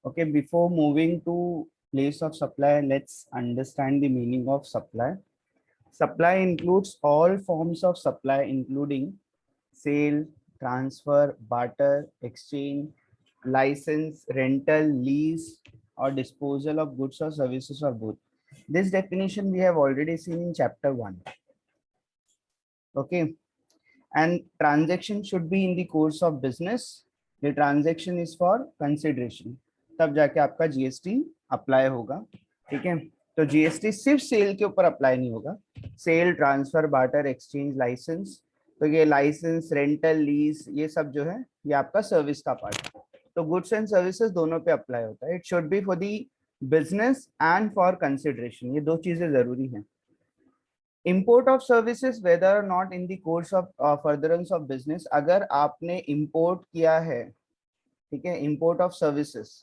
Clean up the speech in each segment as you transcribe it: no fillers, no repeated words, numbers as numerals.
Okay, before moving to place of supply, let's understand the meaning of supply. Supply includes all forms of supply, including sale, transfer, barter, exchange, license, rental, lease, or disposal of goods or services, or both. This definition we have already seen in chapter 1. Okay, and transaction should be in the course of business. The transaction is for consideration. तब जाके आपका GST apply होगा. ठीक है, तो GST सिर्फ cell के ऊपर अप्लाई नहीं होगा. Sale, transfer, barter, exchange, licence, तो ये लाइसेंस, रेंटल, लीज, ये सब जो है ये आपका सर्विस का पार्ट है. तो गुड्स एंड सर्विसेज दोनों पे अप्लाई होता है. It should be for the business and for consideration. ये दो चीजें जरूरी हैं. Import of services whether not in the course of furtherance of business. अगर आपने इम्पोर्ट किया है, ठीक है, इम्पोर्ट ऑफ सर्विसेज,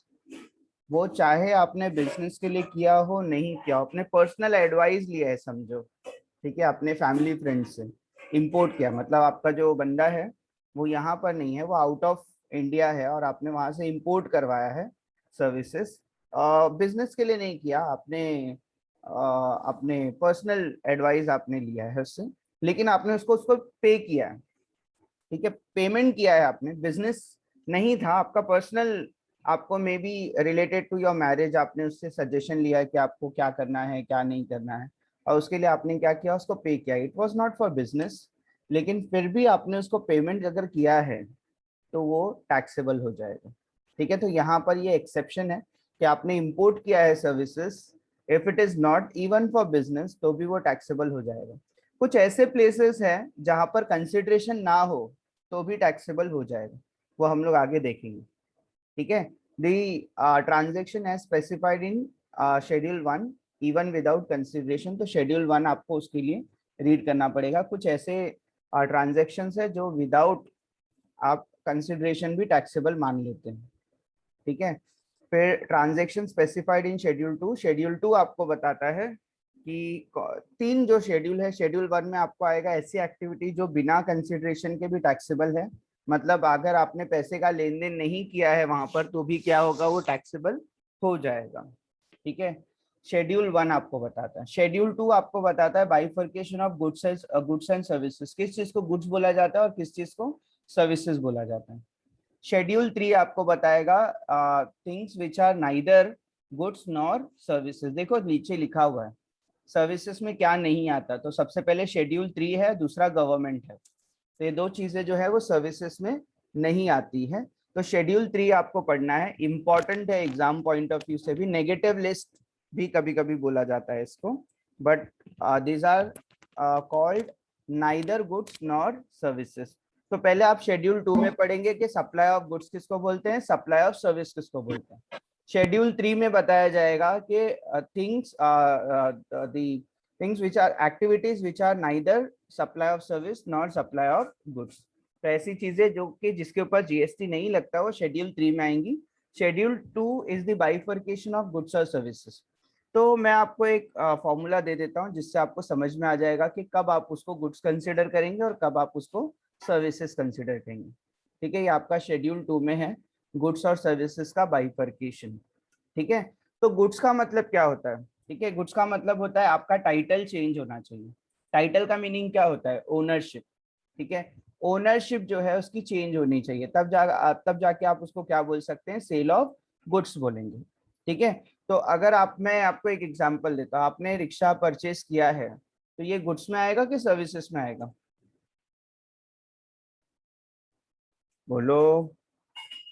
वो चाहे आपने बिजनेस के लिए किया हो नहीं किया हो, अपने पर्सनल एडवाइस लिया है समझो, ठीक है, अपने फैमिली फ्रेंड से इम्पोर्ट किया, मतलब आपका जो बंदा है वो यहाँ पर नहीं है, वो आउट ऑफ इंडिया है और आपने वहां से इम्पोर्ट करवाया है सर्विसेज. बिजनेस के लिए नहीं किया आपने, अपने पर्सनल एडवाइस आपने लिया है उससे, लेकिन आपने उसको पे किया है. ठीक है, पेमेंट किया है आपने, बिजनेस नहीं था आपका, पर्सनल, आपको may be related to your marriage, आपने उससे सजेशन लिया है कि आपको क्या करना है क्या नहीं करना है, और उसके लिए आपने क्या किया, उसको पे किया. It was not for business, लेकिन फिर भी आपने उसको पेमेंट अगर किया है तो वो टैक्सेबल हो जाएगा. ठीक है, तो यहाँ पर ये एक्सेप्शन है कि आपने इंपोर्ट किया है services, if it is not even for business तो भी वो टैक्सेबल हो जाएगा. कुछ ऐसे प्लेसेस हैं जहां पर कंसिडरेशन ना हो तो भी टैक्सेबल हो जाएगा, वो हम लोग आगे देखेंगे. ठीक है, the transaction as specified in schedule 1 even without consideration. तो शेड्यूल 1 आपको उसके लिए रीड करना पड़ेगा. कुछ ऐसे ट्रांजेक्शन है जो विदाउट आप कंसिडरेशन भी टैक्सेबल मान लेते हैं. ठीक है, फिर transaction specified in schedule 2. Schedule 2 आपको बताता है कि 3 जो शेड्यूल है, शेड्यूल 1 में आपको आएगा ऐसी एक्टिविटी जो बिना कंसिडरेशन के भी टैक्सेबल है, मतलब अगर आपने पैसे का लेन देन नहीं किया है वहां पर तो भी क्या होगा, वो टैक्सेबल हो जाएगा. ठीक है, शेड्यूल 1 आपको बताता है. शेड्यूल 2 आपको बताता है bifurcation of goods and services. किस चीज को गुड्स बोला जाता है और किस चीज को सर्विसेज बोला जाता है. शेड्यूल 3 आपको बताएगा things which are neither goods nor services. देखो नीचे लिखा हुआ है सर्विसेज में क्या नहीं आता, तो सबसे पहले शेड्यूल 3 है, दूसरा गवर्नमेंट है. तो ये दो चीजें जो है वो सर्विसेज में नहीं आती है. तो शेड्यूल 3 आपको पढ़ना है, इंपॉर्टेंट है एग्जाम पॉइंट ऑफ व्यू से भी. नेगेटिव लिस्ट भी कभी कभी बोला जाता है इसको, but these are called neither goods nor services. तो पहले आप शेड्यूल 2 में पढ़ेंगे कि सप्लाई ऑफ गुड्स किसको बोलते हैं, सप्लाई ऑफ सर्विस किसको बोलते हैं. शेड्यूल 3 में बताया जाएगा कि things which are activities which are neither supply of service nor supply of goods. तो ऐसी चीजें जो कि जिसके ऊपर जीएसटी नहीं लगता वो शेड्यूल 3 में आएंगी. Schedule 2 is the bifurcation of goods और सर्विसेज. तो मैं आपको एक फॉर्मूला दे देता हूँ जिससे आपको समझ में आ जाएगा कि कब आप उसको गुड्स कंसिडर करेंगे और कब आप उसको सर्विसेज कंसिडर करेंगे. ठीक है, ये आपका शेड्यूल 2 में है, गुड्स और सर्विसेज का बाइफर्केशन. ठीक है, तो गुड्स का मतलब क्या होता है. ठीक है, गुड्स का मतलब होता है आपका टाइटल चेंज होना चाहिए. टाइटल का मीनिंग क्या होता है, ओनरशिप. ठीक है, ओनरशिप जो है उसकी चेंज होनी चाहिए, तब जाके आप उसको क्या बोल सकते हैं, सेल ऑफ गुड्स बोलेंगे. ठीक है, तो अगर मैं आपको एक एग्जांपल देता हूँ, आपने रिक्शा परचेस किया है तो ये गुड्स में आएगा कि सर्विसेज में आएगा, बोलो.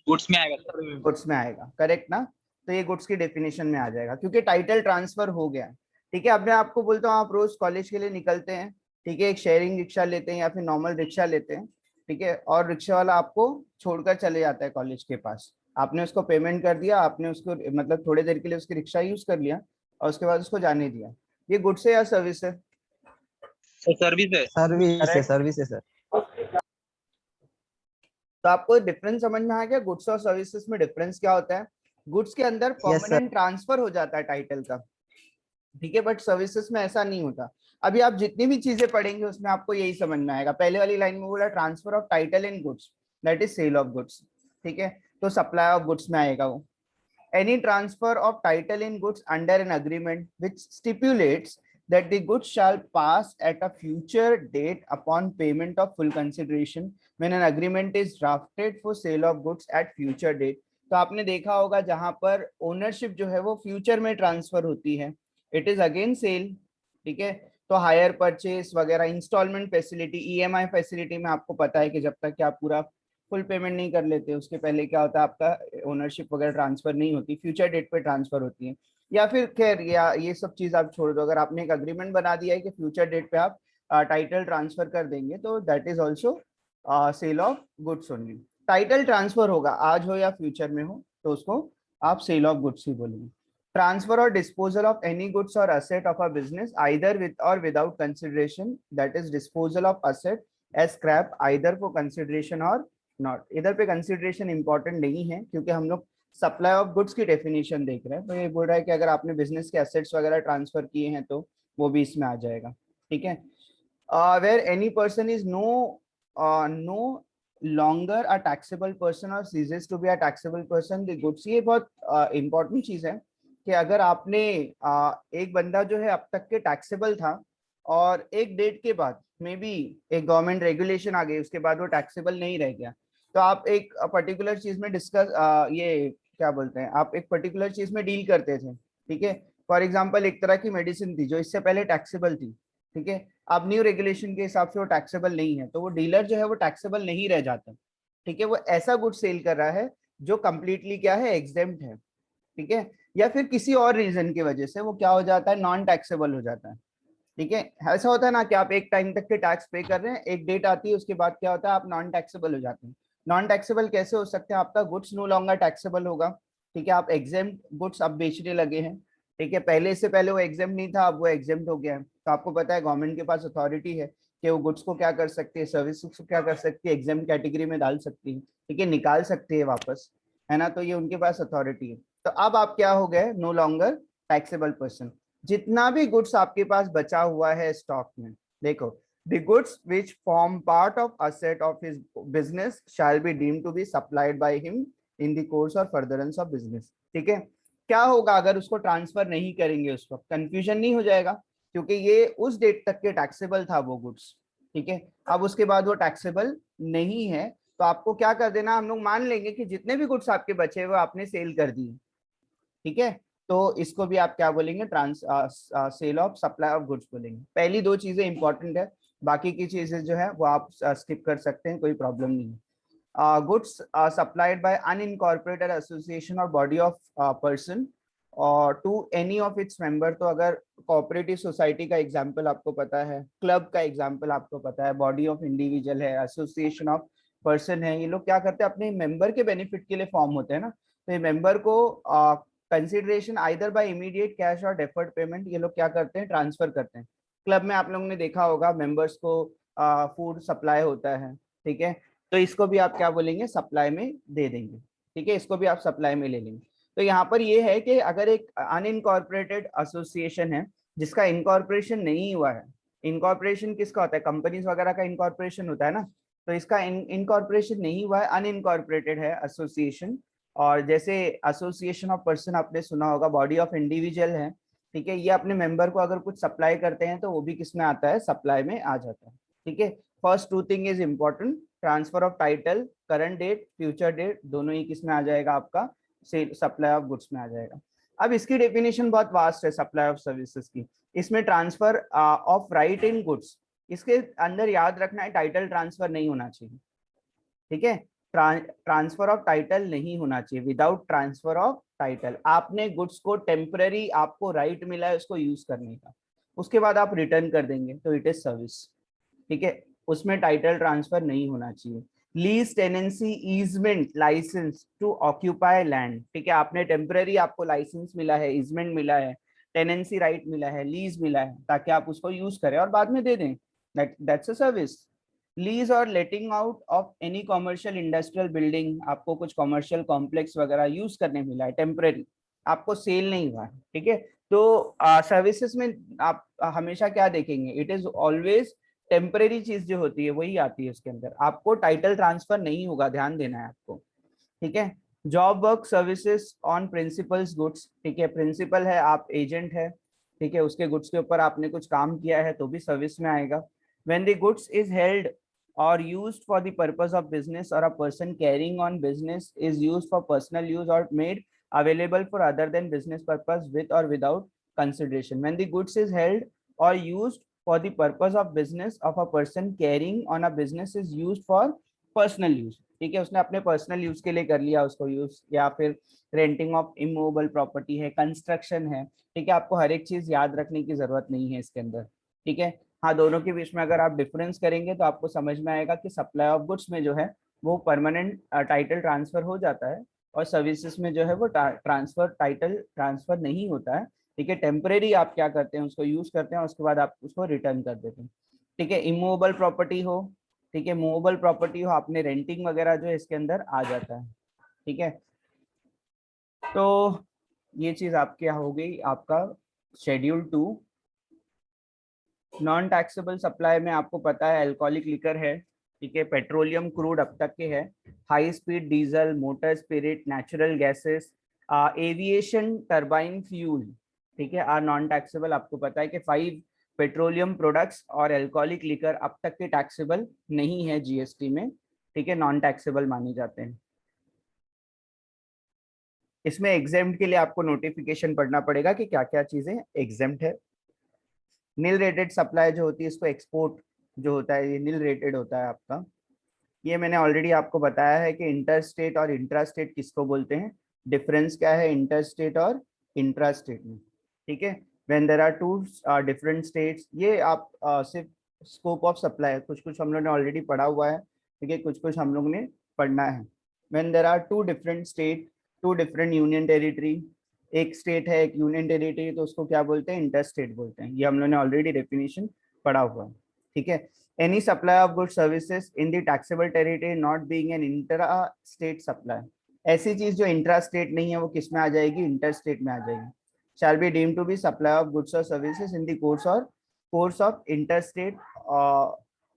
गुड्स में आएगा सर. गुड्स में आएगा, करेक्ट ना. तो ये गुड्स की डेफिनेशन में आ जाएगा क्योंकि टाइटल ट्रांसफर हो गया. ठीक है, अब मैं आपको बोलता हूँ आप रोज कॉलेज के लिए निकलते हैं, ठीक है, एक शेयरिंग रिक्शा लेते हैं या फिर नॉर्मल रिक्शा लेते हैं. ठीक है, और रिक्शा वाला आपको छोड़कर चले जाता है कॉलेज के पास, आपने उसको पेमेंट कर दिया, आपने उसको मतलब थोड़ी देर के लिए उसकी रिक्शा यूज कर लिया और उसके बाद उसको जाने दिया. ये गुड्स है या सर्विस है, सर्विस है. सर्विस है, सर्विस है सर. तो आपको डिफरेंस समझ में आ गया, गुड्स और सर्विसेज में डिफरेंस क्या होता है. गुड्स के अंदर परमानेंट ट्रांसफर हो जाता है टाइटल का, ठीक है, बट सर्विसेज में ऐसा नहीं होता. अभी आप जितनी भी चीजें पढ़ेंगे उसमें आपको यही समझ में आएगा. पहले वाली लाइन में बोला transfer of title in goods, that is sale of goods. ठीक है, तो सप्लाई ऑफ गुड्स में आएगा वो. any transfer of title in goods under an agreement which stipulates that the goods shall pass at a future date upon payment of full consideration when an agreement is drafted for sale of goods at future date. तो आपने देखा होगा जहां पर ownership जो है वो future में ट्रांसफर होती है, इट इज अगेन सेल, ठीक है। तो हायर परचेस वगैरह, इंस्टॉलमेंट फैसिलिटी, ईएमआई फैसिलिटी में आपको पता है कि जब तक कि आप पूरा फुल पेमेंट नहीं कर लेते उसके पहले क्या होता है, आपका ओनरशिप वगैरह ट्रांसफर नहीं होती, फ्यूचर डेट पे ट्रांसफर होती है। या फिर खैर या ये सब चीज आप छोड़ दो, अगर आपने एक अग्रीमेंट बना दिया है कि फ्यूचर डेट पे आप टाइटल ट्रांसफर कर देंगे तो that is also sale of goods only. Title transfer होगा आज हो या फ्यूचर में हो तो उसको आप सेल ऑफ गुड्स ही बोलेंगे। ट्रांसफर और डिस्पोजल ऑफ एनी गुड्स और asset of a business either with और without consideration, that is disposal of asset as scrap either for consideration और नॉट। इधर पे कंसिडरेशन इंपॉर्टेंट नहीं है क्योंकि हम लोग सप्लाई ऑफ गुड्स की डेफिनेशन देख रहे हैं, तो ये बोल रहा है कि अगर आपने बिजनेस के एसेट्स वगैरह ट्रांसफर किए हैं तो वो भी इसमें आ जाएगा, ठीक है। Where any person is no longer a taxable person और ceases to be a taxable person the goods. ये बहुत इंपॉर्टेंट चीज है कि अगर आपने एक बंदा जो है अब तक के टैक्सेबल था और एक डेट के बाद मे बी एक गवर्नमेंट रेगुलेशन आ गई उसके बाद वो टैक्सेबल नहीं रह गया, तो आप एक पर्टिकुलर चीज में ये क्या बोलते हैं, आप एक पर्टिकुलर चीज में डील करते थे, ठीक है। फॉर एग्जांपल एक तरह की मेडिसिन थी जो इससे पहले टैक्सेबल थी, ठीक है। अब न्यू रेगुलेशन के हिसाब से वो टैक्सेबल नहीं है तो वो डीलर जो है वो टैक्सेबल नहीं रह जाता, ठीक है। वो ऐसा गुड सेल कर रहा है जो कंप्लीटली क्या है, एग्जेम्प्ट है, ठीक है। या फिर किसी और रीजन की वजह से वो क्या हो जाता है, नॉन टैक्सेबल हो जाता है, ठीक है। ऐसा होता है ना कि आप एक टाइम तक के टैक्स पे कर रहे हैं, एक डेट आती है उसके बाद क्या होता है, आप नॉन टैक्सेबल हो जाते हैं। नॉन टैक्सेबल कैसे हो सकते हैं, आपका गुड्स नो लॉन्गर टैक्सेबल होगा, ठीक है। आप एग्जेम्प्ट गुड्स अब बेचने लगे हैं, ठीक है। पहले से पहले वो एग्जेम्प्ट नहीं था, अब वो एग्जेम्प्ट हो गया है, तो आपको पता है गवर्नमेंट के पास अथॉरिटी है कि वो गुड्स को क्या कर सकती है, सर्विस को क्या कर सकती है, एग्जेम्प्ट कैटेगरी में डाल सकती है, ठीक है, निकाल सकती है वापस, है ना। तो ये उनके पास अथॉरिटी है। तो अब आप क्या हो गए, नो लॉन्गर टैक्सेबल पर्सन। जितना भी गुड्स आपके पास बचा हुआ है स्टॉक में, देखो, the goods which form part of asset of his business shall be deemed to be supplied by him in the course or furtherance of business, ठीक है। क्या होगा अगर उसको ट्रांसफर नहीं करेंगे, उस वक्त कंफ्यूजन नहीं हो जाएगा क्योंकि ये उस डेट तक के टैक्सेबल था वो गुड्स, ठीक है। अब उसके बाद वो टैक्सेबल नहीं है तो आपको क्या कर देना, हम लोग मान लेंगे कि जितने भी गुड्स आपके बचे वो आपने सेल कर दिए, ठीक है। तो इसको भी आप क्या बोलेंगे, sale of supply of goods बोलेंगे। पहली दो चीजें इंपॉर्टेंट है, बाकी की चीजें जो है वो आप स्किप कर सकते हैं, कोई प्रॉब्लम नहीं है। Goods supplied by unincorporated association और बॉडी ऑफ पर्सन और to any of its member. तो अगर कोऑपरेटिव सोसाइटी का एग्जांपल आपको पता है, क्लब का एग्जांपल आपको पता है, बॉडी ऑफ इंडिविजुअल है, एसोसिएशन ऑफ पर्सन है, ये लोग क्या करते हैं, अपने मेंबर के बेनिफिट के लिए फॉर्म होते हैं ना। तो ये मेंबर को consideration either bye immediate cash और डेफर्ड पेमेंट ये लोग क्या करते हैं, ट्रांसफर करते हैं। क्लब में आप लोगों ने देखा होगा मेंबर्स को फूड सप्लाई होता है, ठीक है। तो इसको भी आप क्या बोलेंगे, सप्लाई में दे देंगे, ठीक है। इसको भी आप सप्लाई में ले लेंगे। तो यहाँ पर ये है कि अगर एक अनइनकॉर्पोरेटेड एसोसिएशन है जिसका इनकॉर्पोरेशन नहीं हुआ है, इनकॉर्पोरेशन किसका होता है, कंपनीज वगैरह का इनकॉर्पोरेशन होता है ना, तो इसका इनकॉर्पोरेशन नहीं हुआ है, अनइनकॉर्पोरेटेड है एसोसिएशन। और जैसे एसोसिएशन ऑफ पर्सन आपने सुना होगा, बॉडी ऑफ इंडिविजुअल है, ठीक है। ये अपने मेंबर को अगर कुछ सप्लाई करते हैं तो वो भी किस में आता है, सप्लाई में आ जाता है, ठीक है। First two thing is important, transfer of title, current date, future date, दोनों ही किस में आ जाएगा, आपका सप्लाई ऑफ गुड्स में आ जाएगा। अब इसकी डेफिनेशन बहुत वास्ट है सप्लाई ऑफ सर्विसेज की। इसमें transfer of right in goods, इसके अंदर याद रखना है टाइटल ट्रांसफर नहीं होना चाहिए, ठीक है। ट्रांसफर ऑफ टाइटल नहीं होना चाहिए, विदाउट ट्रांसफर ऑफ टाइटल। आपने गुड्स को टेम्पररी, आपको राइट मिला है उसको यूज करने का, उसके बाद आप रिटर्न कर देंगे तो इट इज सर्विस, ठीक है। उसमें टाइटल ट्रांसफर नहीं होना चाहिए। Lease, tenancy, easement, licence to occupy land, ठीक है। आपने टेम्पररी, आपको लाइसेंस मिला है, ईजमेंट मिला है, टेनेंसी राइट मिला है, लीज मिला है ताकि आप उसको यूज करें और बाद में दे दें, दैट्स अ सर्विस। लीज और लेटिंग out of any commercial industrial building, आपको कुछ कॉमर्शियल कॉम्प्लेक्स वगैरह यूज करने मिला है टेम्पररी, आपको सेल नहीं हुआ है, ठीक है। तो सर्विसेज में आप हमेशा क्या देखेंगे, इट इज ऑलवेज टेम्पररी चीज जो होती है वही आती है उसके अंदर, आपको टाइटल ट्रांसफर नहीं होगा, ध्यान देना है आपको, ठीक है। Job work services on principles goods, ठीक है, प्रिंसिपल है, आप एजेंट है, ठीक है, उसके गुड्स के ऊपर आपने कुछ काम किया है तो भी सर्विस में आएगा। When the goods is held और used for the purpose of business और a person carrying on business is used for personal use और made available for other than business purpose with or without consideration. When the goods is held or used for the purpose of business of a person carrying on a business is used for personal use, ठीक है, उसने अपने personal use के लिए कर लिया उसको use, या फिर रेंटिंग ऑफ इमूवेबल प्रॉपर्टी है, कंस्ट्रक्शन है, ठीक है, आपको हर एक चीज याद रखने की जरूरत नहीं है इसके अंदर, ठीक है। हाँ, दोनों के बीच में अगर आप डिफरेंस करेंगे तो आपको समझ में आएगा कि सप्लाई ऑफ गुड्स में जो है वो परमानेंट टाइटल ट्रांसफर हो जाता है और सर्विसेज में जो है वो टाइटल ट्रांसफर नहीं होता है, ठीक है। टेम्परेरी आप क्या करते हैं, उसको यूज करते हैं, उसके बाद आप उसको रिटर्न कर देते हैं, ठीक है। इमूवेबल प्रॉपर्टी हो, ठीक है, मूवेबल प्रॉपर्टी हो, आपने रेंटिंग वगैरह जो है इसके अंदर आ जाता है, ठीक है। तो ये चीज आपके यहाँ हो गई आपका शेड्यूल 2। नॉन टैक्सेबल सप्लाई में आपको पता है अल्कोहलिक लिकर है, ठीक है, पेट्रोलियम क्रूड अब तक के है, high speed diesel, motor spirit, natural gases, aviation turbine fuel, ठीक है, आर नॉन टैक्सेबल। आपको पता है कि 5 पेट्रोलियम प्रोडक्ट्स और अल्कोहलिक लिकर अब तक के टैक्सेबल नहीं है जीएसटी में, ठीक है, नॉन टैक्सेबल माने जाते हैं। इसमें एग्जेम्प्ट के लिए आपको नोटिफिकेशन पढ़ना पड़ेगा कि क्या क्या चीजें एग्जेम्प्ट है। नील रेटेड सप्लाई जो होती है, इसको एक्सपोर्ट जो होता है ये नील रेटेड होता है आपका। ये मैंने ऑलरेडी आपको बताया है कि इंटर स्टेट और इंट्रा स्टेट किसको बोलते हैं, डिफरेंस क्या है इंटर स्टेट और इंट्रा स्टेट में, ठीक है। When there are two different states, ये आप सिर्फ स्कोप ऑफ सप्लाई, कुछ कुछ हम लोग ने ऑलरेडी पढ़ा हुआ है, ठीक है, कुछ कुछ हम लोग ने पढ़ना है। When there are two different state, two different union territory, एक स्टेट है एक यूनियन टेरिटरी, तो उसको क्या बोलते हैं, इंटर स्टेट बोलते हैं, ये हम लोग ने ऑलरेडी डेफिनेशन पढ़ा हुआ है, ठीक है। Any supply of goods services in the taxable territory not being an intra-state supply, ऐसी चीज जो इंट्रा स्टेट नहीं है वो किस में आ जाएगी, इंटर स्टेट में आ जाएगी। shall be deemed to be supply of goods or services in the course of interstate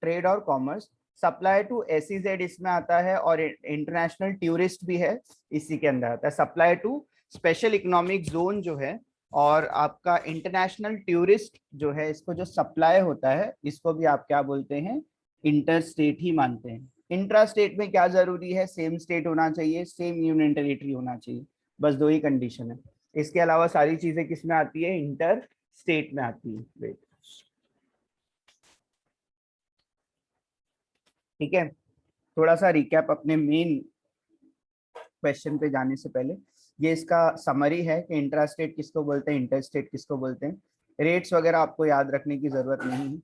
trade or commerce। Supply to SEZ इसमें आता है और इंटरनेशनल टूरिस्ट भी है इसी के अंदर आता है। Supply to special economic zone जो है और आपका इंटरनेशनल टूरिस्ट जो है, इसको जो सप्लाई होता है इसको भी आप क्या बोलते हैं, इंटर स्टेट ही मानते हैं। इंट्रा स्टेट में क्या जरूरी है, सेम स्टेट होना चाहिए, सेम यूनियन टेरिटरी होना चाहिए, बस 2 ही कंडीशन है। इसके अलावा सारी चीजें किस में आती है, इंटर स्टेट में आती है। वेट, ठीक है, थोड़ा सा रिकैप अपने मेन क्वेश्चन पे जाने से पहले, ये इसका समरी है कि इंट्रा स्टेट किसको बोलते हैं, इंटर स्टेट किसको बोलते हैं। रेट्स वगैरह आपको याद रखने की जरूरत नहीं है,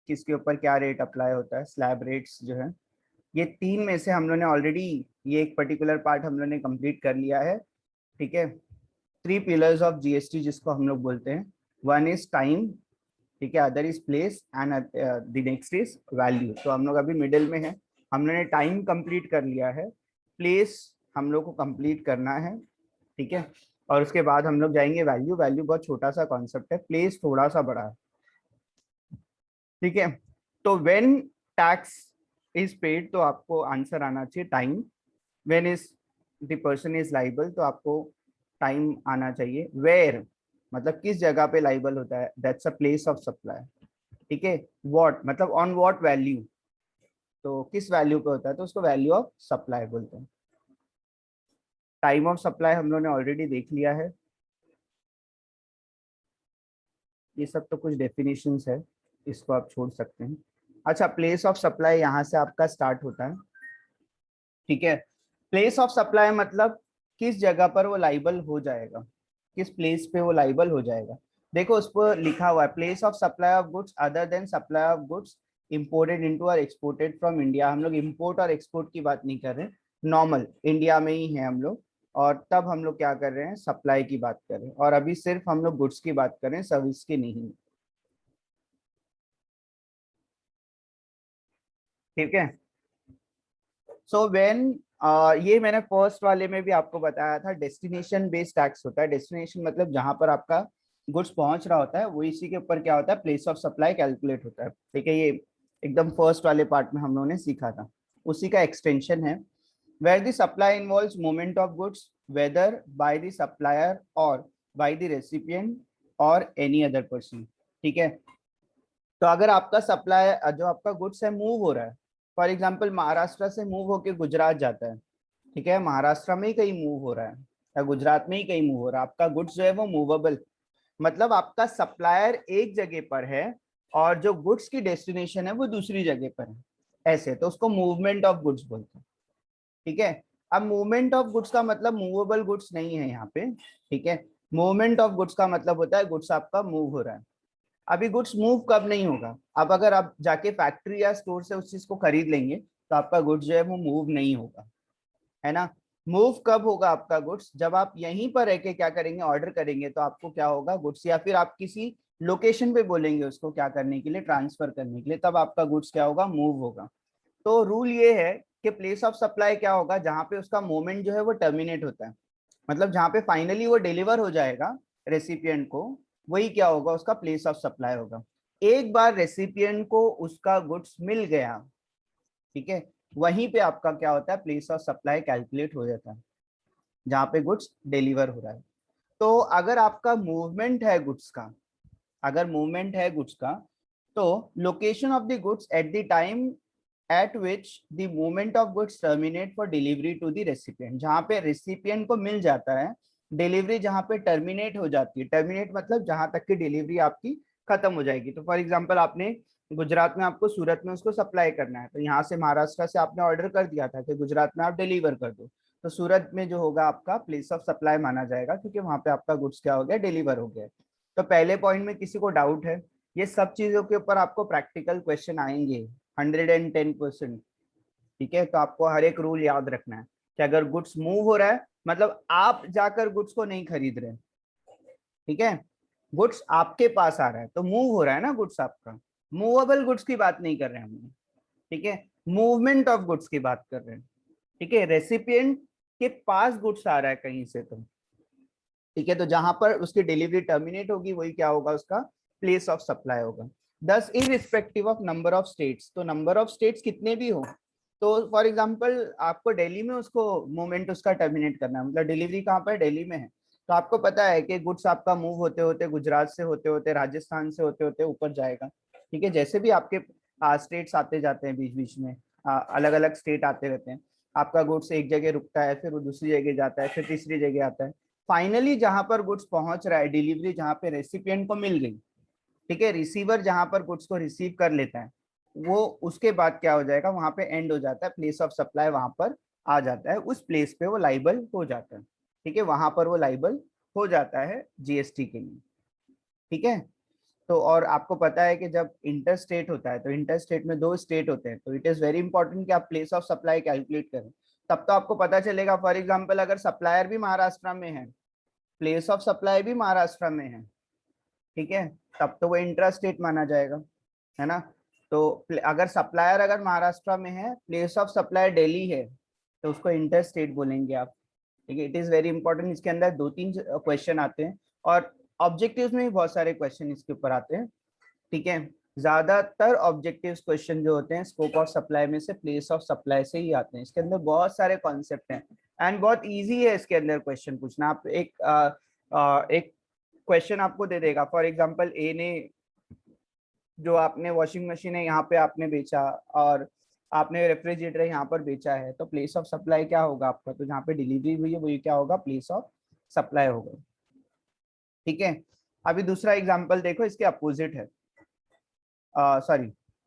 किसके ऊपर क्या रेट अप्लाई होता है, स्लैब रेट्स जो है। ये 3 में से हम लोग ने ऑलरेडी ये एक पर्टिकुलर पार्ट हम लोग ने कंप्लीट कर लिया है, ठीक है। 3 पिलर्स ऑफ जीएसटी जिसको हम लोग बोलते हैं, 1 इज टाइम, ठीक है, other is place and the next is value. तो हम लोग अभी मिडिल में है, हम लोग ने टाइम कंप्लीट कर लिया है, प्लेस हम लोग को कंप्लीट करना है, ठीक है, और उसके बाद हम लोग जाएंगे वैल्यू। वैल्यू बहुत छोटा सा कॉन्सेप्ट है, प्लेस थोड़ा सा बड़ा है, ठीक है। तो व्हेन टैक्स इज पेड तो आपको आंसर आना चाहिए time, when is the person is liable तो आपको टाइम आना चाहिए, वेयर मतलब किस जगह पे लाइबल होता है, that's a place of supply, ठीक है। व्हाट मतलब ऑन व्हाट वैल्यू, तो किस वैल्यू पे होता है तो उसको वैल्यू ऑफ सप्लाई बोलते हैं। टाइम ऑफ सप्लाई हम लोगों ने ऑलरेडी देख लिया है, ये सब तो कुछ डेफिनेशंस है, इसको आप छोड़ सकते हैं। अच्छा, प्लेस ऑफ सप्लाई यहाँ से आपका स्टार्ट होता है, ठीक है। प्लेस ऑफ सप्लाई मतलब किस जगह पर वो लाइबल हो जाएगा, किस प्लेस पे वो लाइबल हो जाएगा। देखो उस पर लिखा हुआ है, place of supply of goods other than supply of goods imported into और एक्सपोर्टेड फ्रॉम इंडिया। हम लोग इंपोर्ट और एक्सपोर्ट की बात नहीं कर रहे, नॉर्मल इंडिया में ही है हम लोग, और तब हम लोग क्या कर रहे हैं, सप्लाई की बात कर रहे हैं, और अभी सिर्फ हम लोग गुड्स की बात कर रहे हैं, सर्विस की नहीं, ठीक है। सो व्हेन ये मैंने फर्स्ट वाले में भी आपको बताया था, डेस्टिनेशन बेस्ड टैक्स होता है। डेस्टिनेशन मतलब जहां पर आपका गुड्स पहुंच रहा होता है वो इसी के ऊपर क्या होता है, प्लेस ऑफ सप्लाई कैलकुलेट होता है, ठीक है। ये एकदम फर्स्ट वाले पार्ट में हम लोगों ने सीखा था, उसी का एक्सटेंशन है। where the supply involves movement of goods whether by the supplier or by the recipient or any other person। ठीक है, तो अगर आपका सप्लाई जो आपका गुड्स है मूव हो रहा है, फॉर एग्जांपल महाराष्ट्र से मूव होके गुजरात जाता है, ठीक है, महाराष्ट्र में ही कहीं मूव हो रहा है या गुजरात में ही कहीं मूव हो रहा है, आपका गुड्स जो है वो मूवेबल, मतलब आपका सप्लायर एक जगह पर है और जो गुड्स की डेस्टिनेशन है वो दूसरी जगह पर है, ऐसे तो उसको मूवमेंट ऑफ गुड्स बोलते हैं। ठीक है, अब मूवमेंट ऑफ गुड्स का मतलब मूवेबल गुड्स नहीं है यहाँ पे। ठीक है, मूवमेंट ऑफ गुड्स का मतलब होता है गुड्स आपका मूव हो रहा है। अभी गुड्स मूव कब नहीं होगा, अब अगर आप जाके फैक्ट्री या स्टोर से उस चीज को खरीद लेंगे तो आपका गुड्स जो है वो मूव नहीं होगा, है ना। मूव कब होगा आपका गुड्स, जब आप यहीं पर रह के क्या करेंगे, ऑर्डर करेंगे तो आपको क्या होगा गुड्स, या फिर आप किसी लोकेशन पे बोलेंगे उसको क्या करने के लिए, ट्रांसफर करने के लिए, तब आपका गुड्स क्या होगा, मूव होगा। तो रूल ये है कि प्लेस ऑफ सप्लाई क्या होगा, जहां पे उसका मोमेंट जो है वो टर्मिनेट होता है, मतलब जहां पे फाइनली वो डिलीवर हो जाएगा रेसिपिएंट को, वही क्या होगा, उसका प्लेस ऑफ सप्लाई होगा। एक बार रेसिपिएंट को उसका गुड्स मिल गया, ठीक है, वहीं पे आपका क्या होता है, प्लेस ऑफ सप्लाई कैलकुलेट हो जाता है, जहां पे गुड्स डिलीवर हो रहा है। तो अगर आपका मूवमेंट है गुड्स का, अगर मूवमेंट है गुड्स का, तो location of the goods at the time at which the movement of goods terminate for delivery to the recipient, जहां पे रेसिपिएंट को मिल जाता है, डिलीवरी जहां पे टर्मिनेट हो जाती है, टर्मिनेट मतलब जहां तक की डिलीवरी आपकी खत्म हो जाएगी। तो फॉर एग्जांपल आपने गुजरात में, आपको सूरत में उसको सप्लाई करना है, तो यहाँ से महाराष्ट्र से आपने ऑर्डर कर दिया था कि गुजरात में आप डिलीवर कर दो, तो सूरत में जो होगा आपका प्लेस ऑफ सप्लाई माना जाएगा, क्योंकि वहां पे आपका गुड्स क्या हो गया, डिलीवर हो गया। तो पहले पॉइंट में किसी को डाउट है, ये सब चीजों के ऊपर आपको प्रैक्टिकल क्वेश्चन आएंगे 110%। ठीक है, तो आपको हर एक रूल याद रखना है कि अगर गुड्स मूव हो रहा है, मतलब आप जाकर गुड्स को नहीं खरीद रहे, ठीक है, गुड्स आपके पास आ रहा है तो मूव हो रहा है ना गुड्स आपका, मूवेबल गुड्स की बात नहीं कर रहे हैं हम, ठीक है, मूवमेंट ऑफ गुड्स की बात कर रहे हैं। ठीक है, रेसिपिएंट के पास गुड्स आ रहा है कहीं से, तो ठीक है, तो जहां पर उसकी डिलीवरी टर्मिनेट होगी वही क्या होगा, उसका प्लेस ऑफ सप्लाई होगा। दस irrespective of number of states, तो नंबर ऑफ स्टेट्स कितने भी हो, तो फॉर एग्जांपल आपको दिल्ली में उसको मोमेंट उसका टर्मिनेट करना है, मतलब डिलीवरी कहाँ पर, दिल्ली में है, तो आपको पता है कि गुड्स आपका मूव होते होते गुजरात से होते होते राजस्थान से होते होते ऊपर जाएगा। ठीक है, जैसे भी आपके स्टेट्स आते जाते हैं बीच बीच में, अलग अलग स्टेट आते रहते हैं, आपका गुड्स एक जगह रुकता है, फिर वो दूसरी जगह जाता है, फिर तीसरी जगह आता है, फाइनली जहां पर गुड्स पहुंच रहा है, डिलीवरी जहां पे रेसिपिएंट को मिल गई, ठीक है, रिसीवर जहां पर गुड्स को रिसीव कर लेता है, वो उसके बाद क्या हो जाएगा, वहां पे एंड हो जाता है, प्लेस ऑफ सप्लाई वहां पर आ जाता है, उस प्लेस पे वो लाइबल हो जाता है। ठीक है, वहां पर वो लाइबल हो जाता है जीएसटी के लिए। ठीक है, तो और आपको पता है कि जब इंटर स्टेट होता है, तो इंटर स्टेट में दो स्टेट होते हैं, तो इट इज वेरी इंपॉर्टेंट कि आप प्लेस ऑफ सप्लाई कैलकुलेट करें, तब तो आपको पता चलेगा। फॉर एग्जाम्पल अगर सप्लायर भी महाराष्ट्र में है, प्लेस ऑफ सप्लाई भी महाराष्ट्र में है, ठीक है, तब तो वो इंट्रा स्टेट माना जाएगा, है ना। तो अगर सप्लायर अगर महाराष्ट्र में है, प्लेस ऑफ सप्लाई दिल्ली है, तो उसको इंटर स्टेट बोलेंगे आप। ठीक है, इट इज वेरी इंपॉर्टेंट, इसके अंदर दो तीन क्वेश्चन आते हैं और ऑब्जेक्टिव्स में भी बहुत सारे क्वेश्चन इसके ऊपर आते हैं। ठीक है, ज्यादातर ऑब्जेक्टिव क्वेश्चन जो होते हैं स्कोप ऑफ सप्लाई में से, प्लेस ऑफ सप्लाई से ही आते हैं, इसके अंदर बहुत सारे कॉन्सेप्ट हैं एंड बहुत इजी है इसके अंदर क्वेश्चन पूछना। आप एक क्वेश्चन आपको दे देगा, फॉर एग्जांपल ए ने, जो आपने वॉशिंग मशीन है यहाँ पे आपने बेचा और आपने रेफ्रिजरेटर यहाँ पर बेचा है, तो प्लेस ऑफ सप्लाई क्या होगा आपका, तो जहाँ पे डिलीवरी हुई है वही क्या होगा, प्लेस ऑफ सप्लाई होगा। ठीक है, अभी दूसरा एग्जांपल देखो, इसके अपोजिट है, सॉरी,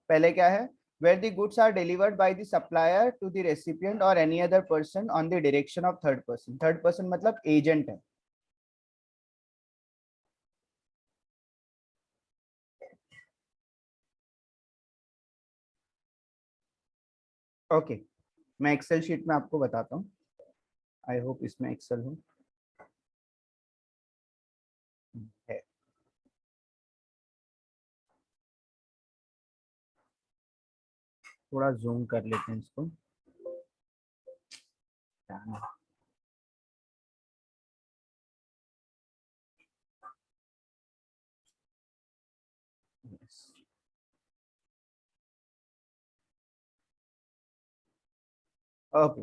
पहले क्या है, where the goods are delivered by the supplier to the recipient or any other person on the direction of third person, third person मतलब एजेंट है। ओके, मैं एक्सेल शीट में आपको बताता हूँ, आई होप इसमें एक्सेल हो, है। थोड़ा जूम कर लेते हैं इसको, ओके,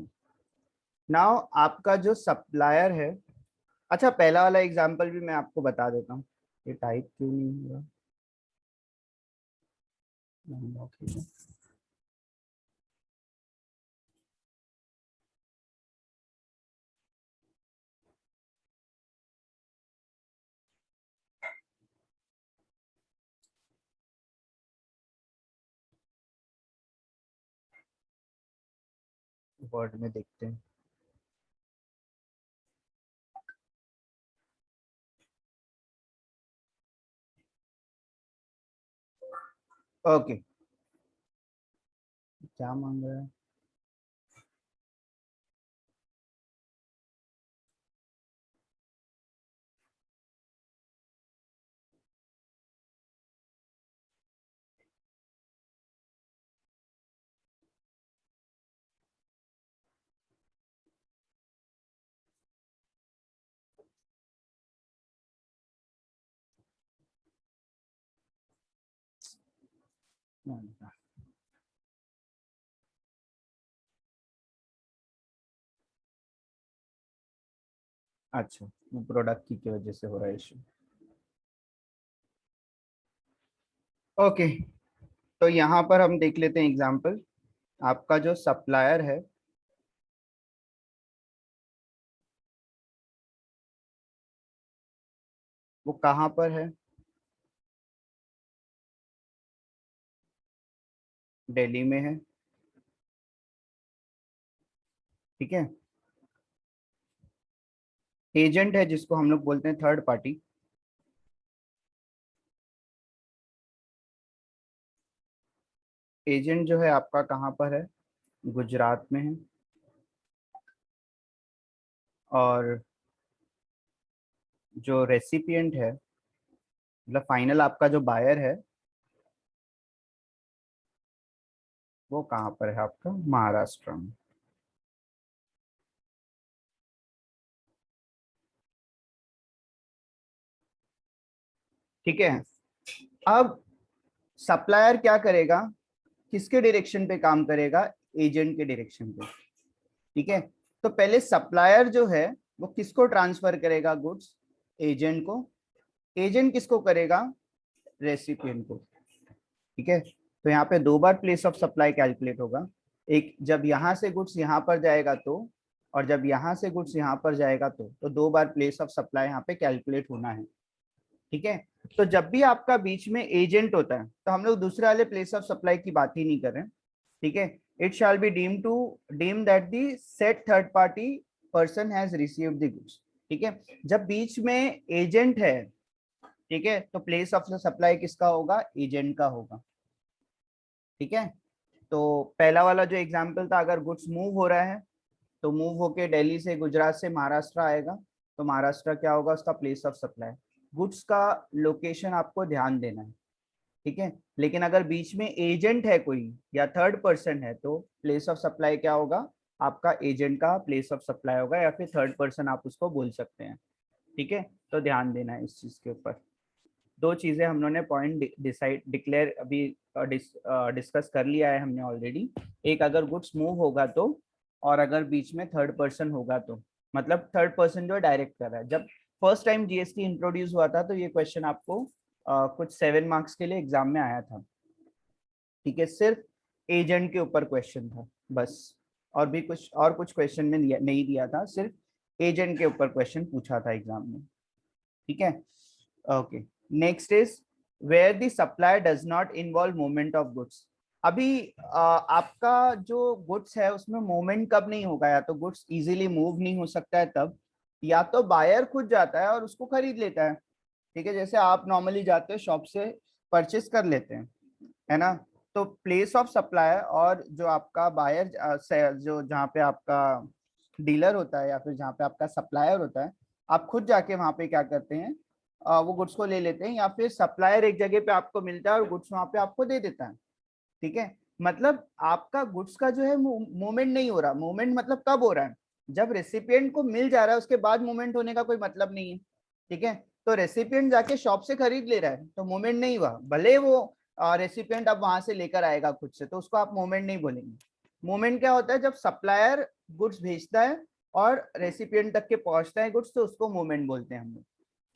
नाउ आपका जो सप्लायर है, अच्छा पहला वाला एग्जांपल भी मैं आपको बता देता हूँ, ये टाइप क्यों नहीं हुआ। वर्ड में देखते हैं। ओके, क्या मांग रहा है। अच्छा, वो प्रोडक्ट की वजह से हो रहा है इशू। ओके, तो यहाँ पर हम देख लेते हैं एग्जांपल। आपका जो सप्लायर है वो कहाँ पर है, दिल्ली में है, ठीक है। एजेंट है जिसको हम लोग बोलते हैं थर्ड पार्टी, एजेंट जो है आपका कहाँ पर है, गुजरात में है। और जो रेसिपिएंट है, मतलब फाइनल आपका जो बायर है, वो कहाँ पर है आपका, महाराष्ट्र में। ठीक है। अब सप्लायर क्या करेगा, किसके डायरेक्शन पे काम करेगा, एजेंट के डायरेक्शन पे, ठीक है। तो पहले सप्लायर जो है वो किसको ट्रांसफर करेगा गुड्स, एजेंट को। एजेंट किसको करेगा, रेसिपिएंट को, ठीक है। तो यहाँ पे दो बार प्लेस ऑफ सप्लाई कैलकुलेट होगा, एक जब यहाँ से गुड्स यहाँ पर जाएगा तो, और जब यहाँ से गुड्स यहाँ पर जाएगा तो दो बार प्लेस ऑफ सप्लाई यहाँ पे कैलकुलेट होना है, ठीक है। तो जब भी आपका बीच में एजेंट होता है तो हम लोग दूसरे वाले प्लेस ऑफ सप्लाई की बात ही नहीं कर रहे हैं, ठीक है। It shall be deem that the said third party person has received the goods, ठीक है। जब बीच में एजेंट है, ठीक है, तो प्लेस ऑफ सप्लाई किसका होगा, एजेंट का होगा, ठीक है। तो पहला वाला जो एग्जांपल था, अगर गुड्स मूव हो रहा है तो मूव होके दिल्ली से गुजरात से महाराष्ट्र आएगा, तो महाराष्ट्र क्या होगा उसका प्लेस ऑफ सप्लाई। गुड्स का लोकेशन आपको ध्यान देना है, ठीक है। लेकिन अगर बीच में एजेंट है कोई या थर्ड पर्सन है तो प्लेस ऑफ सप्लाई क्या होगा, आपका एजेंट का प्लेस ऑफ सप्लाई होगा, या फिर थर्ड पर्सन आप उसको बोल सकते हैं, ठीक है। तो ध्यान देना है इस चीज के ऊपर। दो चीजें हम लोगों ने पॉइंट डिसाइड डिक्लेयर अभी डिस्कस कर लिया है हमने ऑलरेडी। एक, अगर गुड्स मूव होगा तो, और अगर बीच में थर्ड पर्सन होगा तो, मतलब थर्ड पर्सन जो डायरेक्ट कर रहा है। जब फर्स्ट टाइम जीएसटी इंट्रोड्यूस हुआ था तो ये क्वेश्चन आपको कुछ 7 मार्क्स के लिए एग्जाम में आया था, ठीक है। सिर्फ एजेंट के ऊपर क्वेश्चन था बस, और भी कुछ क्वेश्चन में नहीं दिया था, सिर्फ एजेंट के ऊपर क्वेश्चन पूछा था एग्जाम में, ठीक है। Okay, next is where the supply does not involve movement of goods. अभी आपका जो गुड्स है उसमें मूवमेंट कब नहीं होगा, या तो गुड्स इजीली मूव नहीं हो सकता है तब, या तो बायर खुद जाता है और उसको खरीद लेता है, ठीक है। जैसे आप नॉर्मली जाते हो शॉप से परचेस कर लेते हैं, है ना। तो प्लेस ऑफ सप्लाई और जो आपका बायर जो जहाँ पे आपका डीलर होता है या फिर जहाँ पे आपका सप्लायर होता है, आप खुद जाके वहाँ पे क्या करते हैं, वो गुड्स को ले लेते हैं, या फिर सप्लायर एक जगह पे आपको मिलता है और गुड्स वहाँ पे आपको दे देता है, ठीक है। मतलब आपका गुड्स का जो है मूवमेंट नहीं हो रहा। मूवमेंट मतलब कब हो रहा है, जब रेसिपिएंट को मिल जा रहा है, उसके बाद मूवमेंट होने का कोई मतलब नहीं है, ठीक है। तो रेसिपिएंट जाके शॉप से खरीद ले रहा है तो मूवमेंट नहीं हुआ, भले वो रेसिपिएंट अब वहां से लेकर आएगा खुद से, तो उसको आप मूवमेंट नहीं बोलेंगे। मूवमेंट क्या होता है, जब सप्लायर गुड्स भेजता है और रेसिपिएंट तक के पहुंचता है गुड्स, तो उसको मूवमेंट बोलते हैं हम लोग।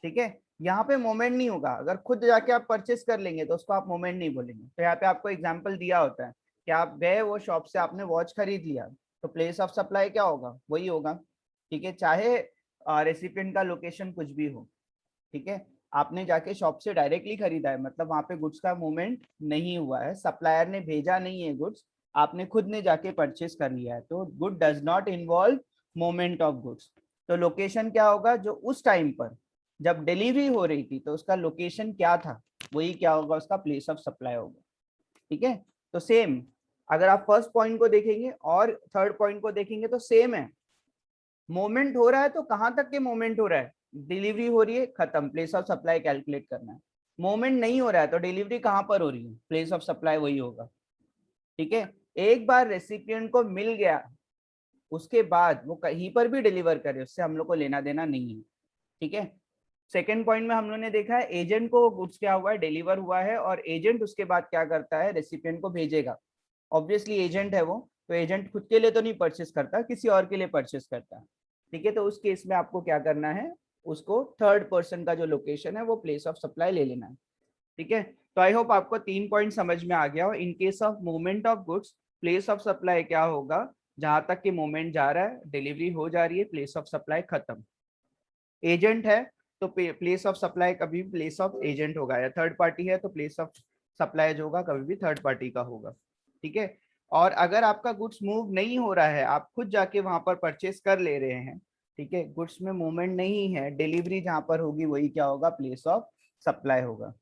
ठीक है, यहाँ पे मूवमेंट नहीं होगा, अगर खुद जाके आप परचेस कर लेंगे तो उसको आप मूवमेंट नहीं बोलेंगे। तो यहाँ पे आपको एग्जांपल दिया होता है कि आप गए वो शॉप से, आपने वॉच खरीद लिया, तो प्लेस ऑफ सप्लाई क्या होगा, वही होगा। ठीक है, चाहे रेसिपिएंट का लोकेशन कुछ भी हो। ठीक है, आपने जाके शॉप से डायरेक्टली खरीदा है, मतलब वहां पे गुड्स का मूवमेंट नहीं हुआ है, सप्लायर ने भेजा नहीं है गुड्स, आपने खुद ने जाके परचेस कर लिया है, तो good does not involve movement of goods. तो लोकेशन क्या होगा, जो उस टाइम पर जब डिलीवरी हो रही थी तो उसका लोकेशन क्या था, वही क्या होगा, उसका प्लेस ऑफ सप्लाई होगा। ठीक है, तो सेम अगर आप फर्स्ट पॉइंट को देखेंगे और थर्ड पॉइंट को देखेंगे तो सेम है। मूवमेंट हो रहा है तो कहां तक के मूवमेंट हो रहा है, डिलीवरी हो रही है, खत्म, प्लेस ऑफ सप्लाई कैलकुलेट करना है। मूवमेंट नहीं हो रहा है तो डिलीवरी कहां पर हो रही है, प्लेस ऑफ सप्लाई वही होगा। ठीक है, एक बार रेसिपिएंट को मिल गया, उसके बाद वो कहीं पर भी डिलीवर करे, उससे हम लोग को लेना देना नहीं है। ठीक है, सेकेंड पॉइंट में हम लोगों ने देखा है एजेंट को गुड्स क्या हुआ है, डिलीवर हुआ है, और एजेंट उसके बाद क्या करता है, रेसिपिएंट को भेजेगा। ऑब्वियसली एजेंट है वो, तो एजेंट खुद के लिए तो नहीं परचेस करता, किसी और के लिए परचेस करता है। ठीक है, तो उस केस में आपको क्या करना है, उसको थर्ड पर्सन का जो लोकेशन है वो प्लेस ऑफ सप्लाई ले लेना है। ठीक है, तो आई होप आपको 3 पॉइंट समझ में आ गया हो। इन case of movement of goods, place of supply क्या होगा, जहां तक कि मूवमेंट जा रहा है, डिलीवरी हो जा रही है, प्लेस ऑफ सप्लाई खत्म। एजेंट है तो प्लेस ऑफ सप्लाई कभी प्लेस ऑफ एजेंट होगा, या थर्ड पार्टी है तो प्लेस ऑफ सप्लाई जो होगा कभी भी थर्ड पार्टी का होगा। ठीक है, और अगर आपका गुड्स मूव नहीं हो रहा है, आप खुद जाके वहां पर परचेस कर ले रहे हैं, ठीक है, गुड्स में मूवमेंट नहीं है, डिलीवरी जहां पर होगी वही क्या होगा, प्लेस ऑफ सप्लाई होगा।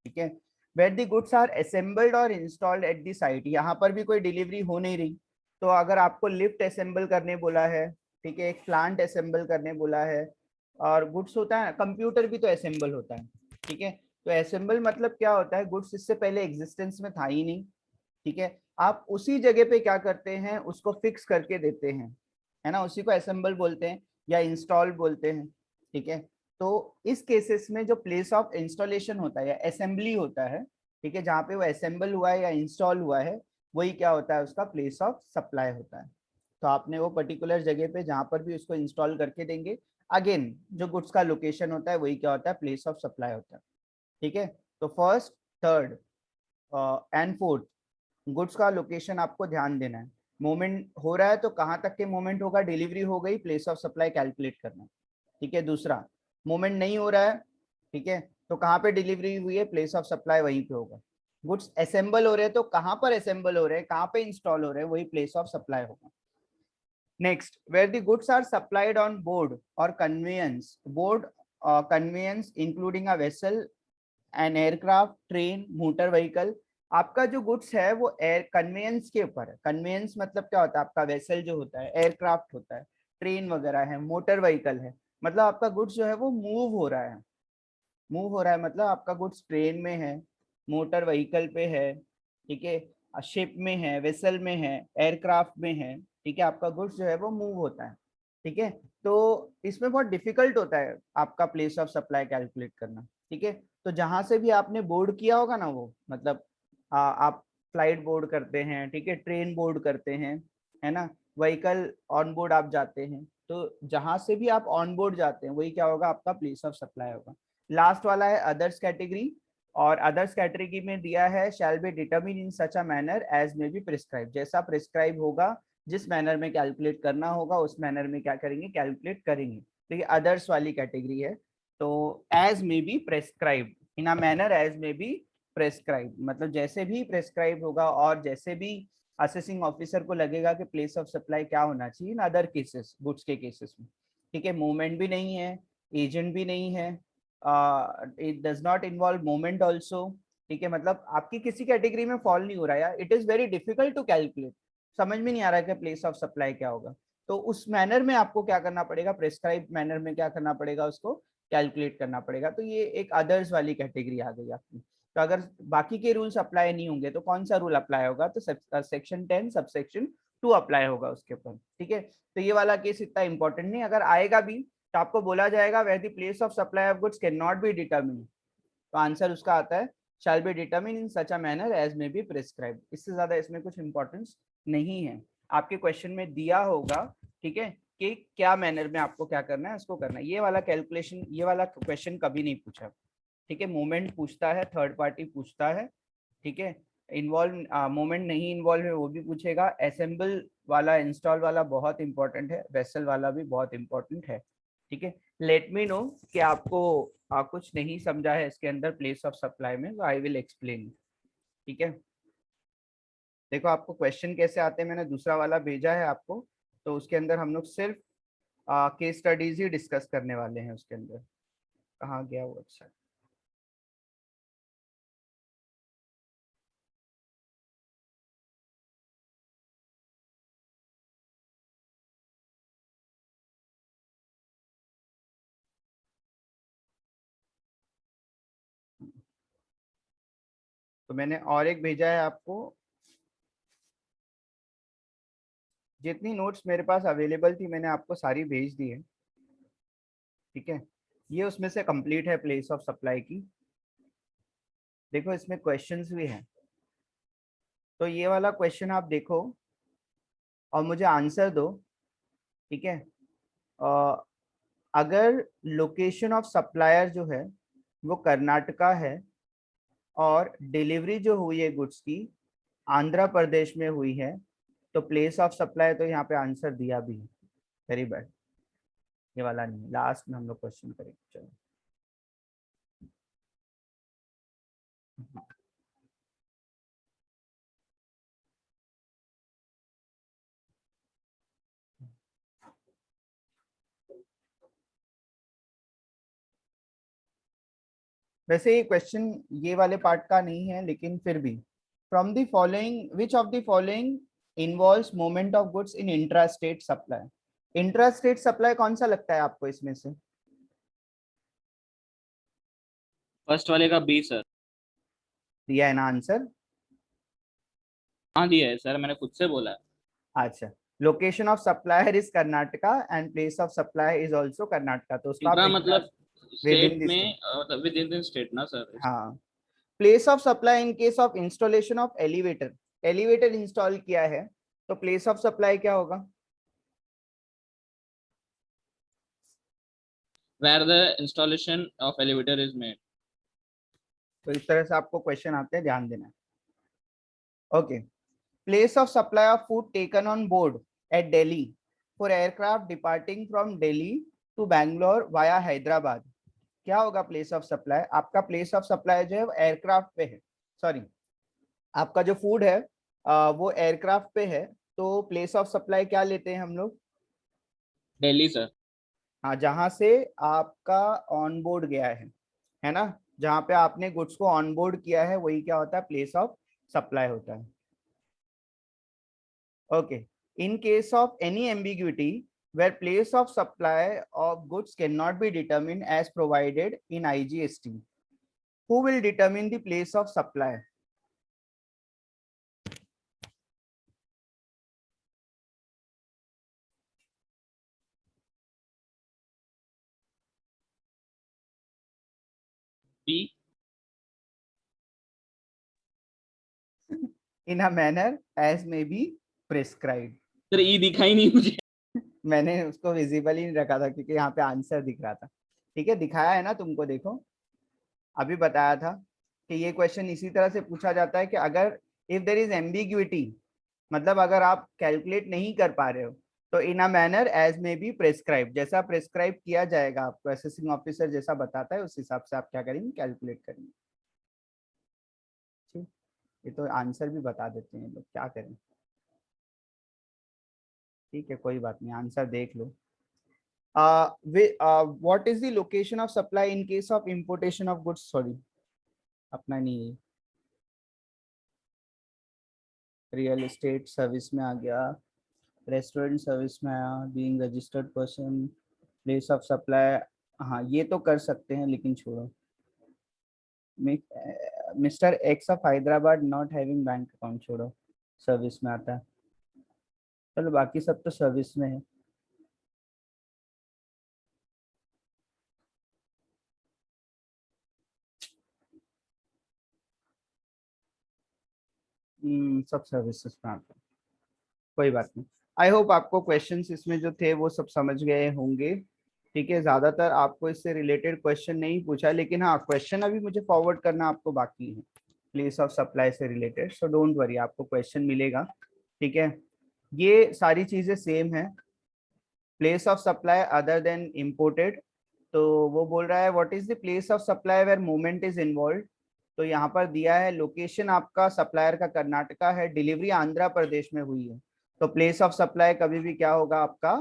ठीक है, where the goods are assembled और इंस्टॉल्ड एट द साइट, यहाँ पर भी कोई डिलीवरी हो नहीं रही, तो अगर आपको लिफ्ट असेंबल करने बोला है, ठीक है, एक प्लांट असेंबल करने बोला है, और गुड्स होता है, कंप्यूटर भी तो असेंबल होता है। ठीक है, तो असेंबल मतलब क्या होता है, गुड्स इससे पहले एग्जिस्टेंस में था ही नहीं। ठीक है, आप उसी जगह पे क्या करते हैं, उसको फिक्स करके देते हैं, है ना, उसी को असेंबल बोलते हैं या इंस्टॉल बोलते हैं। ठीक है, तो इस केसेस में जो प्लेस ऑफ इंस्टॉलेशन होता है या असेंबली होता है, ठीक है, जहाँ पे वो असेंबल हुआ है या इंस्टॉल हुआ है, वही क्या होता है, उसका प्लेस ऑफ सप्लाई होता है। तो आपने वो पर्टिकुलर जगह पे जहाँ पर भी उसको इंस्टॉल करके देंगे, अगेन जो गुड्स का लोकेशन होता है वही क्या होता है, प्लेस ऑफ सप्लाई होता है। ठीक है, तो first, third and fourth goods का लोकेशन आपको ध्यान देना है। मूवमेंट हो रहा है तो कहाँ तक के मूवमेंट होगा, डिलीवरी हो गई, प्लेस ऑफ सप्लाई कैलकुलेट करना। ठीक है, दूसरा मूवमेंट नहीं हो रहा है, ठीक है, तो कहाँ पे डिलीवरी हुई है, प्लेस ऑफ सप्लाई वहीं पे होगा। गुड्स असेंबल हो रहे हैं तो कहाँ पर असेंबल हो रहे हैं, कहाँ पे इंस्टॉल हो रहे हैं, वही प्लेस ऑफ सप्लाई होगा। Next, where the goods are supplied on board or conveyance, board conveyance including a vessel, an aircraft, train, motor vehicle। आपका जो गुड्स है वो एयर कन्वेंस के ऊपर है। कन्वेंस मतलब क्या होता है, आपका वेसल जो होता है, एयरक्राफ्ट होता है, ट्रेन वगैरह है, मोटर व्हीकल है, मतलब आपका गुड्स जो है वो मूव हो रहा है। मूव हो रहा है मतलब आपका गुड्स ट्रेन में है, मोटर व्हीकल पे है, ठीक है, शिप में है, वेसल में है, एयरक्राफ्ट में है। ठीक है, आपका गुड्स जो है वो मूव होता है। ठीक है, तो इसमें बहुत डिफिकल्ट होता है आपका प्लेस ऑफ सप्लाई कैलकुलेट करना। ठीक है, तो जहां से भी आपने बोर्ड किया होगा ना, वो मतलब आप फ्लाइट बोर्ड करते हैं, ठीक है, ट्रेन बोर्ड करते हैं, है ना, व्हीकल ऑन बोर्ड आप जाते हैं, तो जहां से भी आप ऑन बोर्ड जाते हैं वही क्या होगा, आपका प्लेस ऑफ सप्लाई होगा। लास्ट वाला है अदर्स कैटेगरी, और अदर्स कैटेगरी में दिया है shall be determine in such a manner as may be prescribe, जैसा प्रिस्क्राइब होगा, जिस मैनर में कैलकुलेट करना होगा उस मैनर में क्या करेंगे, कैलकुलेट करेंगे। तो ये अदर्स वाली कैटेगरी है। तो as may be prescribe in a manner as may be prescribe, मतलब जैसे भी प्रेस्क्राइब होगा और जैसे भी असेसिंग ऑफिसर को लगेगा कि प्लेस ऑफ सप्लाई क्या होना चाहिए इन अदर केसेस, गुड्स के केसेस में। ठीक है, मूवमेंट भी नहीं है, एजेंट भी नहीं है, it does not involve movement also. ठीक है, मतलब आपकी किसी कैटेगरी में फॉल नहीं हो रहा है, it is very difficult to calculate, समझ में नहीं आ रहा है कि प्लेस ऑफ सप्लाई क्या होगा, तो उस मैनर में आपको क्या करना पड़ेगा, प्रेस्क्राइब मैनर में क्या करना पड़ेगा, उसको कैलकुलेट करना पड़ेगा। तो ये एक अदर्स वाली कैटेगरी आ गई आपकी। तो अगर बाकी के रूल्स अप्लाई नहीं होंगे तो कौन सा रूल अप्लाई होगा, तो सेक्शन 10 सबसेक्शन 2 अप्लाई होगा उसके ऊपर। ठीक है, तो ये वाला केस इतना इंपॉर्टेंट नहीं, अगर आएगा भी तो आपको बोला जाएगा where the place of supply of goods can not be determine, तो आंसर उसका आता है shall be determine in such a manner as may be prescribe. इससे ज्यादा इसमें कुछ इंपॉर्टेंस नहीं है, आपके क्वेश्चन में दिया होगा, ठीक है, कि क्या मैनर में आपको क्या करना है, उसको करना है। ये वाला कैलकुलेशन, ये वाला क्वेश्चन कभी नहीं पूछा, ठीक है। मोमेंट पूछता है, थर्ड पार्टी पूछता है, ठीक है। इन्वॉल्व मोमेंट नहीं इन्वॉल्व है वो भी पूछेगा। असेंबल वाला, इंस्टॉल वाला बहुत इंपॉर्टेंट है, वेसल वाला भी बहुत इंपॉर्टेंट है, ठीक है। लेट मी नो कि आपको कुछ नहीं समझा है इसके अंदर प्लेस ऑफ सप्लाई में, आई विल एक्सप्लेन, ठीक है। देखो आपको क्वेश्चन कैसे आते हैं, मैंने दूसरा वाला भेजा है आपको, तो उसके अंदर हम लोग सिर्फ केस स्टडीज ही डिस्कस करने वाले हैं उसके अंदर। कहाँ गया वो? अच्छा, तो मैंने और एक भेजा है आपको। जितनी नोट्स मेरे पास अवेलेबल थी मैंने आपको सारी भेज दी है, ठीक है। ये उसमें से कंप्लीट है प्लेस ऑफ सप्लाई की। देखो इसमें क्वेश्चंस भी हैं, तो ये वाला क्वेश्चन आप देखो और मुझे आंसर दो, ठीक है। अ, अगर लोकेशन ऑफ सप्लायर जो है वो कर्नाटका है और डिलीवरी जो हुई है गुड्स की आंध्र प्रदेश में हुई है, तो प्लेस ऑफ सप्लाई तो यहाँ पे आंसर दिया भी है। वेरी बैड, ये वाला नहीं, लास्ट में हम लोग क्वेश्चन करेंगे, चलो। वैसे ये क्वेश्चन ये वाले पार्ट का नहीं है, लेकिन फिर भी, from the following which of the following involves movement of goods in intra state supply. Intra state supply कौन सा लगता है आपको इसमें से? फर्स्ट वाले का बी सर। दिया है ना आंसर? हाँ दिया है सर, मैंने खुद से बोला है। अच्छा, location of supplier is Karnataka and place of supply is also Karnataka, तो उसको आप इंट्रा इंट्रा मतलब with state in the state. में, विद इन स्टेट ना सर। हाँ, place of supply in case of installation of elevator, elevator install किया है तो प्लेस ऑफ सप्लाई क्या होगा? Where the installation of elevator is made. तो इस तरह से आपको क्वेश्चन आते हैं, ध्यान देना। Okay, place of supply of food taken on board at Delhi for aircraft departing from Delhi to Bangalore via Hyderabad, क्या होगा प्लेस ऑफ सप्लाई? आपका प्लेस ऑफ सप्लाई जो है वो एयरक्राफ्ट पे है, सॉरी, आपका जो फूड है वो एयरक्राफ्ट पे है, तो प्लेस ऑफ सप्लाई क्या लेते हैं हम लोग? दिल्ली सर। हाँ, जहां से आपका ऑन बोर्ड गया है ना, जहां पे आपने गुड्स को ऑन बोर्ड किया है वही क्या होता है? प्लेस ऑफ सप्लाई होता है। Okay. In case of any ambiguity where place of supply of goods cannot be determined as provided in IGST, who will determine the place of supply? B. In a manner as may be prescribed. Sir ई दिखा ही नहीं मुझे। मैंने उसको visible ही नहीं रखा था क्योंकि यहाँ पे आंसर दिख रहा था, ठीक है। दिखाया है ना तुमको, देखो अभी बताया था कि ये क्वेश्चन इसी तरह से पूछा जाता है कि अगर इफ देर इज एम्बिग्यूटी, मतलब अगर आप कैलकुलेट नहीं कर पा रहे हो, तो इन अ मैनर एज में बी प्रेस्क्राइब, जैसा प्रेस्क्राइब किया जाएगा आपको, असेसिंग ऑफिसर जैसा बताता है उस हिसाब से आप क्या करेंगे? कैलकुलेट करेंगे, ठीक। ये तो आंसर भी बता देते हैं लोग, क्या करें, ठीक है, कोई बात नहीं, आंसर देख लो। What is the location of supply in case of importation of goods? Sorry, अपना नहीं है, रियल एस्टेट सर्विस में आ गया, रेस्टोरेंट सर्विस में आया, being registered person, place of supply. हाँ ये तो कर सकते हैं, लेकिन छोड़ो। Mister x of Hyderabad not having bank account, छोड़ो, सर्विस में आता है। चलो बाकी सब तो सर्विस में है। सब सर्विसेज में आता है, कोई बात नहीं। आई होप आपको क्वेश्चंस इसमें जो थे वो सब समझ गए होंगे। ठीक है, ज्यादातर आपको इससे रिलेटेड क्वेश्चन नहीं पूछा, लेकिन हाँ क्वेश्चन अभी मुझे फॉरवर्ड करना आपको बाकी है प्लेस ऑफ सप्लाई से रिलेटेड, सो डोंट वरी, आपको क्वेश्चन मिलेगा। ठीक है, ये सारी चीजें सेम है। Place of supply other than imported, तो वो बोल रहा है what is the place of supply where movement is involve. तो यहाँ पर दिया है लोकेशन आपका सप्लायर का कर्नाटका है, डिलीवरी आंध्र प्रदेश में हुई है, तो प्लेस ऑफ सप्लाई कभी भी क्या होगा आपका,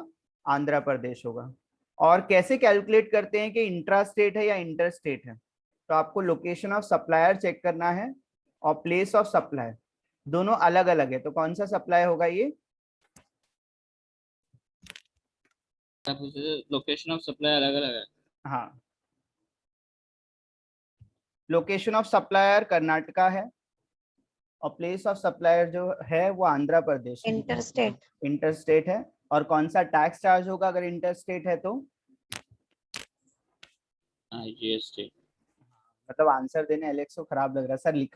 आंध्र प्रदेश होगा। और कैसे कैलकुलेट करते हैं कि इंट्रा स्टेट है या इंटर स्टेट है, तो आपको लोकेशन ऑफ सप्लायर चेक करना है और प्लेस ऑफ सप्लाई दोनों अलग अलग है, तो कौन सा सप्लाई होगा ये, लोकेशन ऑफ सप्लाई अलग अलग है। हाँ लोकेशन ऑफ सप्लायर कर्नाटका है और प्लेस ऑफ सप्लायर जो है वो आंध्र प्रदेश है, इंटरस्टेट। इंटर स्टेट है। और कौन सा टैक्स चार्ज होगा अगर इंटर स्टेट है तो, हाँ, जीएसटी। मतलब आंसर देने एलेक्स को खराब लग रहा है सर, लिखा